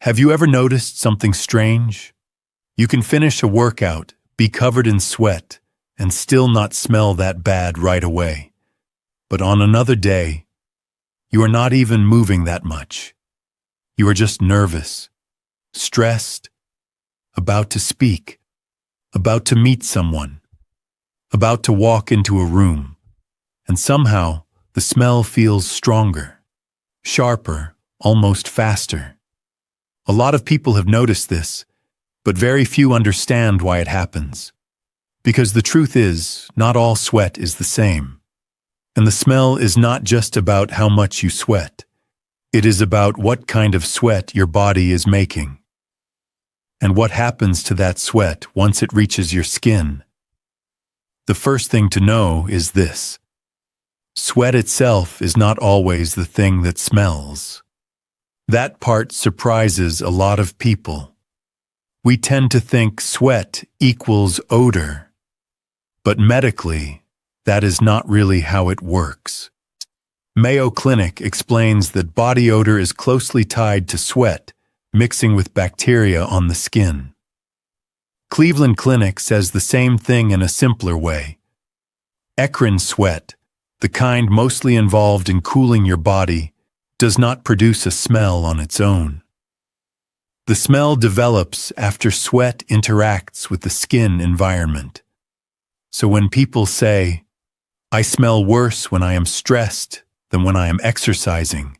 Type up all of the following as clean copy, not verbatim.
Have you ever noticed something strange? You can finish a workout, be covered in sweat, and still not smell that bad right away. But on another day, you are not even moving that much. You are just nervous, stressed, about to speak, about to meet someone, about to walk into a room, and somehow the smell feels stronger, sharper, almost faster. A lot of people have noticed this, but very few understand why it happens. Because the truth is, not all sweat is the same. And the smell is not just about how much you sweat. It is about what kind of sweat your body is making. And what happens to that sweat once it reaches your skin. The first thing to know is this. Sweat itself is not always the thing that smells. That part surprises a lot of people. We tend to think sweat equals odor. But medically, that is not really how it works. Mayo Clinic explains that body odor is closely tied to sweat, mixing with bacteria on the skin. Cleveland Clinic says the same thing in a simpler way. Eccrine sweat, the kind mostly involved in cooling your body, does not produce a smell on its own. The smell develops after sweat interacts with the skin environment. So when people say, "I smell worse when I am stressed than when I am exercising,"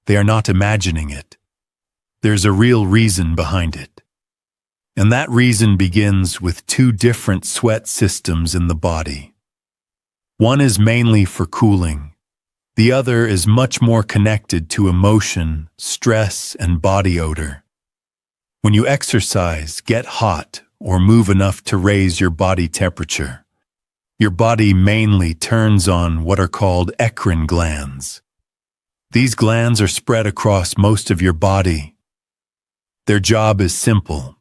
they are not imagining it. There's a real reason behind it. And that reason begins with two different sweat systems in the body. One is mainly for cooling. The other is much more connected to emotion, stress, and body odor. When you exercise, get hot, or move enough to raise your body temperature, your body mainly turns on what are called eccrine glands. These glands are spread across most of your body. Their job is simple.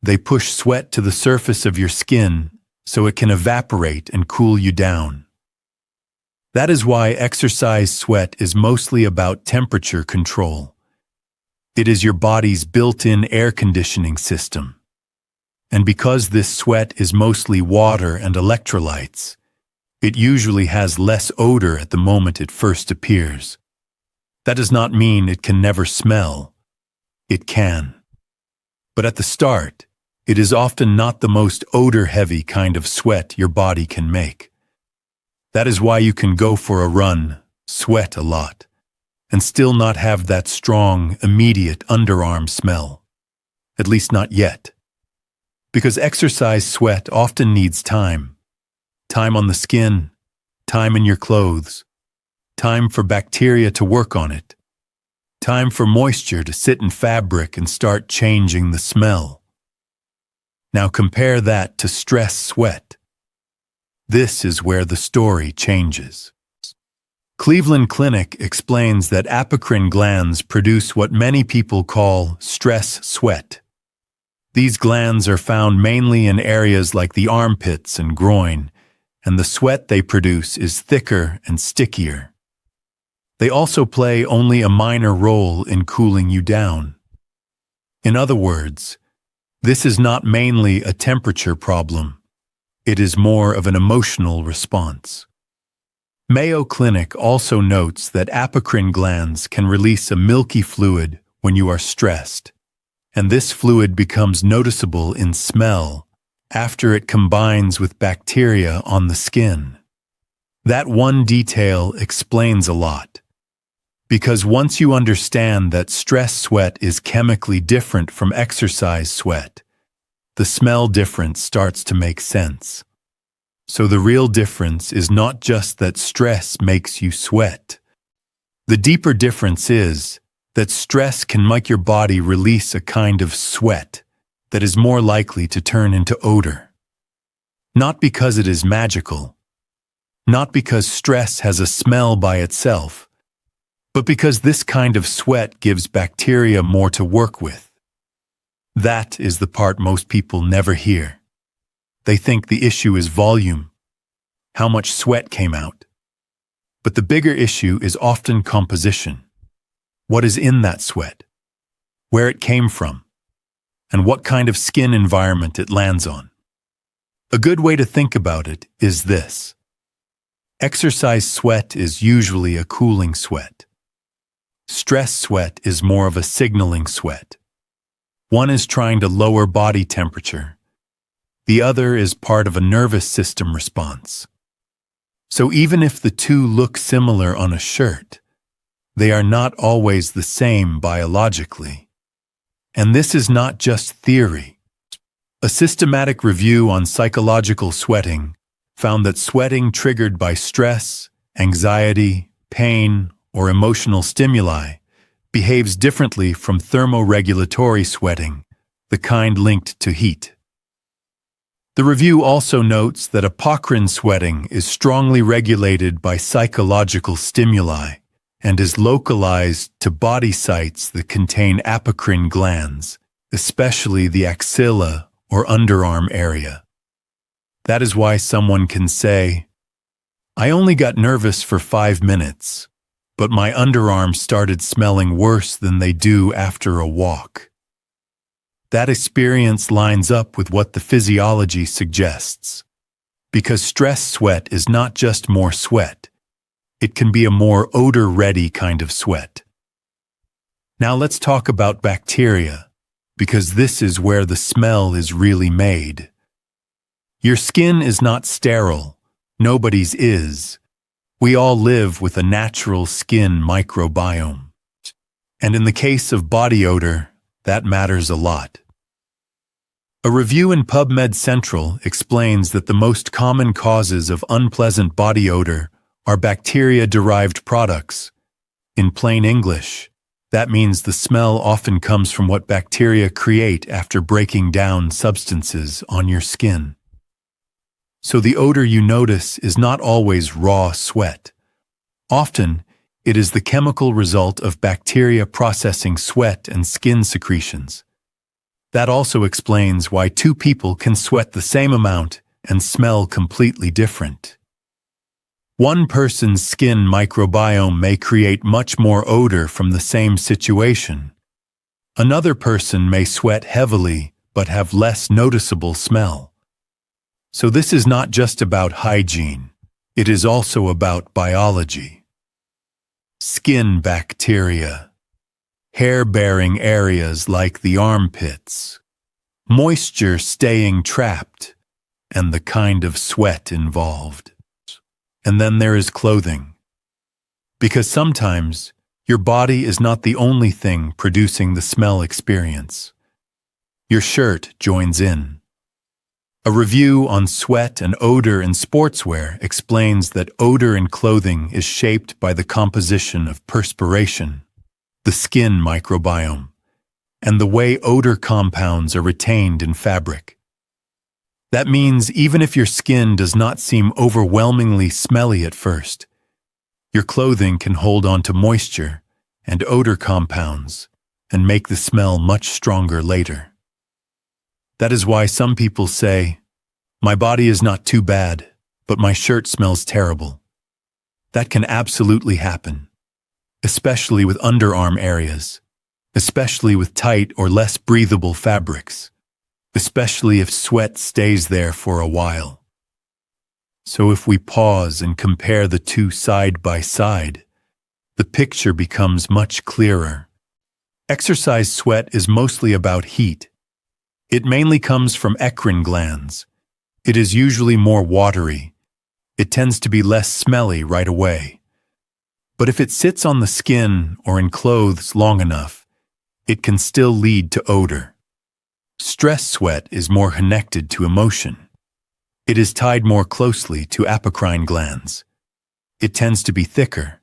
They push sweat to the surface of your skin so it can evaporate and cool you down. That is why exercise sweat is mostly about temperature control. It is your body's built-in air conditioning system. And because this sweat is mostly water and electrolytes, it usually has less odor at the moment it first appears. That does not mean it can never smell. It can. But at the start, it is often not the most odor-heavy kind of sweat your body can make. That is why you can go for a run, sweat a lot, and still not have that strong, immediate underarm smell. At least not yet. Because exercise sweat often needs time. Time on the skin, time in your clothes, time for bacteria to work on it, time for moisture to sit in fabric and start changing the smell. Now compare that to stress sweat. This is where the story changes. Cleveland Clinic explains that apocrine glands produce what many people call stress sweat. These glands are found mainly in areas like the armpits and groin, and the sweat they produce is thicker and stickier. They also play only a minor role in cooling you down. In other words, this is not mainly a temperature problem. It is more of an emotional response. Mayo Clinic also notes that apocrine glands can release a milky fluid when you are stressed, and this fluid becomes noticeable in smell after it combines with bacteria on the skin. That one detail explains a lot. Because once you understand that stress sweat is chemically different from exercise sweat, the smell difference starts to make sense. So the real difference is not just that stress makes you sweat. The deeper difference is that stress can make your body release a kind of sweat that is more likely to turn into odor. Not because it is magical, not because stress has a smell by itself, but because this kind of sweat gives bacteria more to work with. That is the part most people never hear. They think the issue is volume, how much sweat came out. But the bigger issue is often composition. What is in that sweat? where it came from, and what kind of skin environment it lands on. A good way to think about it is this. Exercise sweat is usually a cooling sweat. Stress sweat is more of a signaling sweat. One is trying to lower body temperature. The other is part of a nervous system response. So even if the two look similar on a shirt, they are not always the same biologically. And this is not just theory. A systematic review on psychological sweating found that sweating triggered by stress, anxiety, pain, or emotional stimuli behaves differently from thermoregulatory sweating, the kind linked to heat. The review also notes that apocrine sweating is strongly regulated by psychological stimuli and is localized to body sites that contain apocrine glands, especially the axilla or underarm area. That is why someone can say, "I only got nervous for 5 minutes, but my underarms started smelling worse than they do after a walk." That experience lines up with what the physiology suggests, because stress sweat is not just more sweat. It can be a more odor-ready kind of sweat. Now let's talk about bacteria, because this is where the smell is really made. Your skin is not sterile. Nobody's is. We all live with a natural skin microbiome. And in the case of body odor, that matters a lot. A review in PubMed Central explains that the most common causes of unpleasant body odor are bacteria-derived products. In plain English, that means the smell often comes from what bacteria create after breaking down substances on your skin. So the odor you notice is not always raw sweat. Often, it is the chemical result of bacteria processing sweat and skin secretions. That also explains why two people can sweat the same amount and smell completely different. One person's skin microbiome may create much more odor from the same situation. Another person may sweat heavily but have less noticeable smell. So this is not just about hygiene. It is also about biology. Skin bacteria. Hair-bearing areas like the armpits, moisture staying trapped, and the kind of sweat involved. And then there is clothing. Because sometimes, your body is not the only thing producing the smell experience. Your shirt joins in. A review on sweat and odor in sportswear explains that odor in clothing is shaped by the composition of perspiration, the skin microbiome, and the way odor compounds are retained in fabric. That means even if your skin does not seem overwhelmingly smelly at first, your clothing can hold on to moisture and odor compounds and make the smell much stronger later. That is why some people say, "My body is not too bad, but my shirt smells terrible." That can absolutely happen, especially with underarm areas, especially with tight or less breathable fabrics, especially if sweat stays there for a while. So if we pause and compare the two side by side, the picture becomes much clearer. Exercise sweat is mostly about heat. It mainly comes from eccrine glands. It is usually more watery. It tends to be less smelly right away. But if it sits on the skin or in clothes long enough, it can still lead to odor. Stress sweat is more connected to emotion. It is tied more closely to apocrine glands. It tends to be thicker.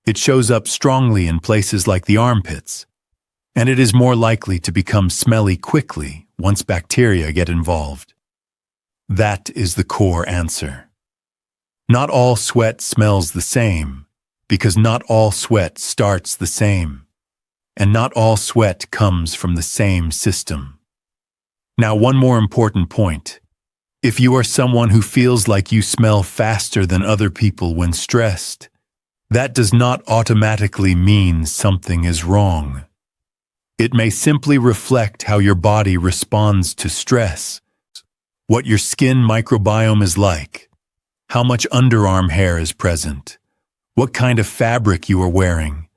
It shows up strongly in places like the armpits, and it is more likely to become smelly quickly once bacteria get involved. That is the core answer. Not all sweat smells the same, because not all sweat starts the same, and not all sweat comes from the same system. Now, one more important point. If you are someone who feels like you smell faster than other people when stressed, that does not automatically mean something is wrong. It may simply reflect how your body responds to stress, what your skin microbiome is like, how much underarm hair is present, what kind of fabric you are wearing,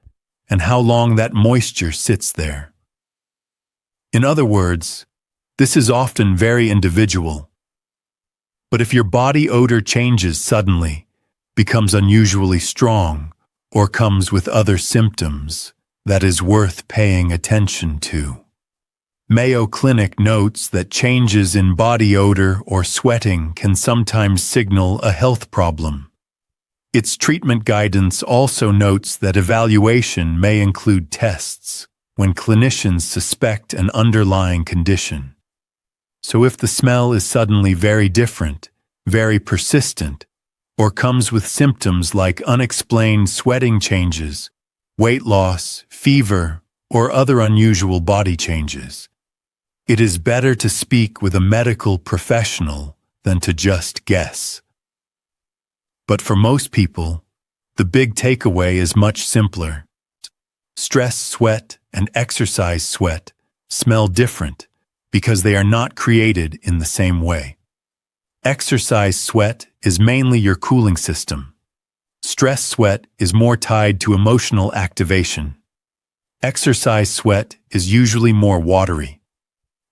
and how long that moisture sits there. In other words, this is often very individual. But if your body odor changes suddenly, becomes unusually strong, or comes with other symptoms, that is worth paying attention to. Mayo Clinic notes that changes in body odor or sweating can sometimes signal a health problem. Its treatment guidance also notes that evaluation may include tests when clinicians suspect an underlying condition. So if the smell is suddenly very different, very persistent, or comes with symptoms like unexplained sweating changes, weight loss, fever, or other unusual body changes, it is better to speak with a medical professional than to just guess. But for most people, the big takeaway is much simpler. Stress sweat and exercise sweat smell different because they are not created in the same way. Exercise sweat is mainly your cooling system. Stress sweat is more tied to emotional activation. Exercise sweat is usually more watery.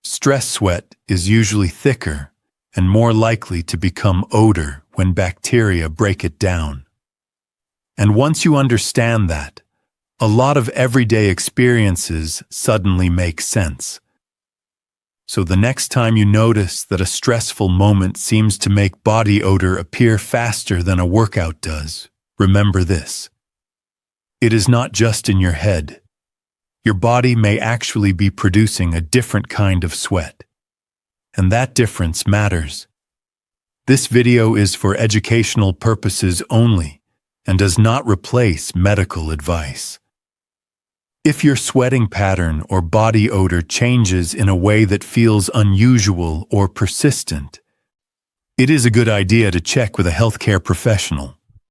Stress sweat is usually thicker and more likely to become odor when bacteria break it down. And once you understand that, a lot of everyday experiences suddenly make sense. So the next time you notice that a stressful moment seems to make body odor appear faster than a workout does, remember this. It is not just in your head. Your body may actually be producing a different kind of sweat. And that difference matters. This video is for educational purposes only and does not replace medical advice. If your sweating pattern or body odor changes in a way that feels unusual or persistent, it is a good idea to check with a healthcare professional.